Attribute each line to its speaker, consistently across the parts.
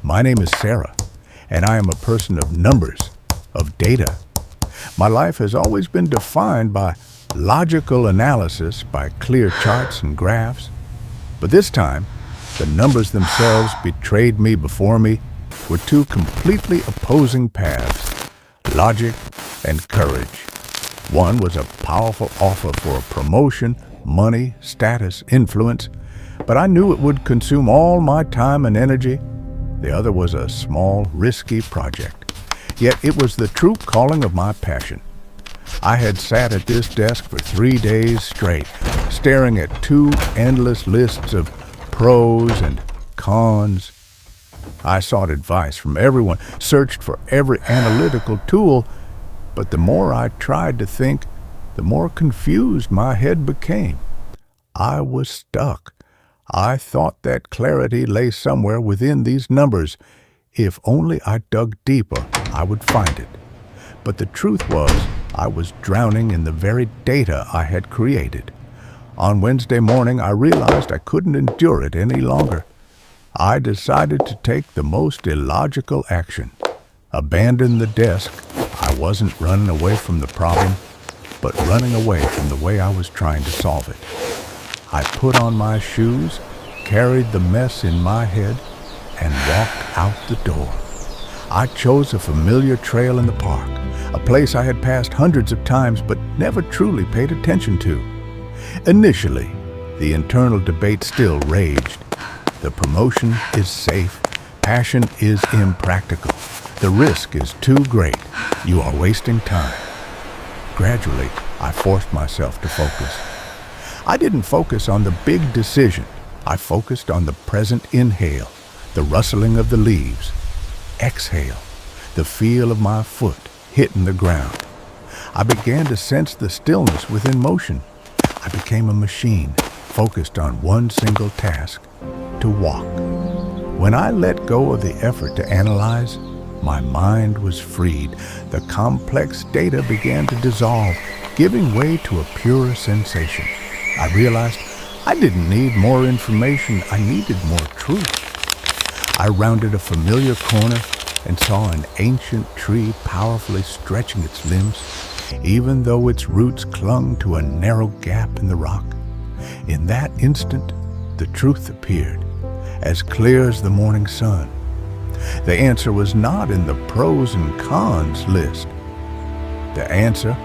Speaker 1: My name is Sarah, and I am a person of numbers, of data. My life has always been defined by logical analysis, by clear charts and graphs. But this time, the numbers themselves betrayed me. Before me were two completely opposing paths, logic and courage. One was a powerful offer for a promotion, money, status, influence, but I knew it would consume all my time and energy. The other was a small, risky project, yet it was the true calling of my passion. I had sat at this desk for 3 days straight, staring at two endless lists of pros and cons. I sought advice from everyone, searched for every analytical tool, but the more I tried to think, the more confused my head became. I was stuck. I thought that clarity lay somewhere within these numbers. If only I dug deeper, I would find it. But the truth was, I was drowning in the very data I had created. On Wednesday morning, I realized I couldn't endure it any longer. I decided to take the most illogical action. Abandon the desk. I wasn't running away from the problem, but running away from the way I was trying to solve it. I put on my shoes, carried the mess in my head, and walked out the door. I chose a familiar trail in the park, a place I had passed hundreds of times but never truly paid attention to. Initially, the internal debate still raged. The promotion is safe. Passion is impractical. The risk is too great. You are wasting time. Gradually, I forced myself to focus. I didn't focus on the big decision. I focused on the present inhale, the rustling of the leaves. Exhale, the feel of my foot hitting the ground. I began to sense the stillness within motion. I became a machine, focused on one single task, to walk. When I let go of the effort to analyze, my mind was freed. The complex data began to dissolve, giving way to a purer sensation. I realized I didn't need more information, I needed more truth. I rounded a familiar corner and saw an ancient tree powerfully stretching its limbs, even though its roots clung to a narrow gap in the rock. In that instant, the truth appeared, as clear as the morning sun. The answer was not in the pros and cons list. The answer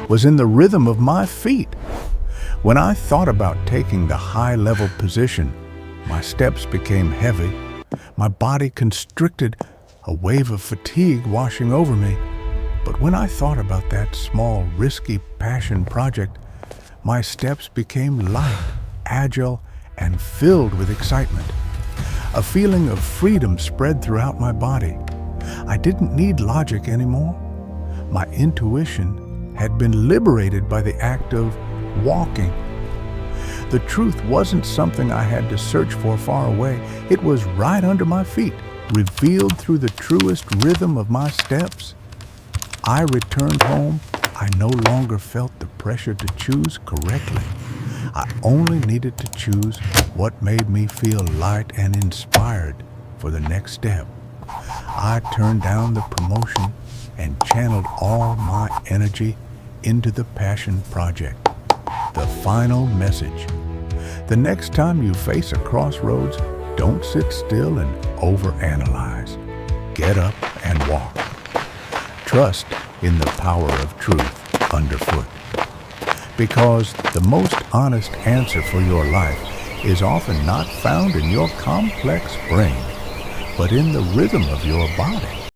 Speaker 1: was in the rhythm of my feet. When I thought about taking the high-level position, my steps became heavy, my body constricted, a wave of fatigue washing over me. But when I thought about that small, risky passion project, my steps became light, agile, and filled with excitement. A feeling of freedom spread throughout my body. I didn't need logic anymore. My intuition had been liberated by the act of walking. The truth wasn't something I had to search for far away. It was right under my feet, revealed through the truest rhythm of my steps. I returned home. I no longer felt the pressure to choose correctly. I only needed to choose what made me feel light and inspired for the next step. I turned down the promotion and channeled all my energy into the passion project. The final message. The next time you face a crossroads, don't sit still and overanalyze. Get up and walk. Trust in the power of truth underfoot. Because the most honest answer for your life is often not found in your complex brain, but in the rhythm of your body.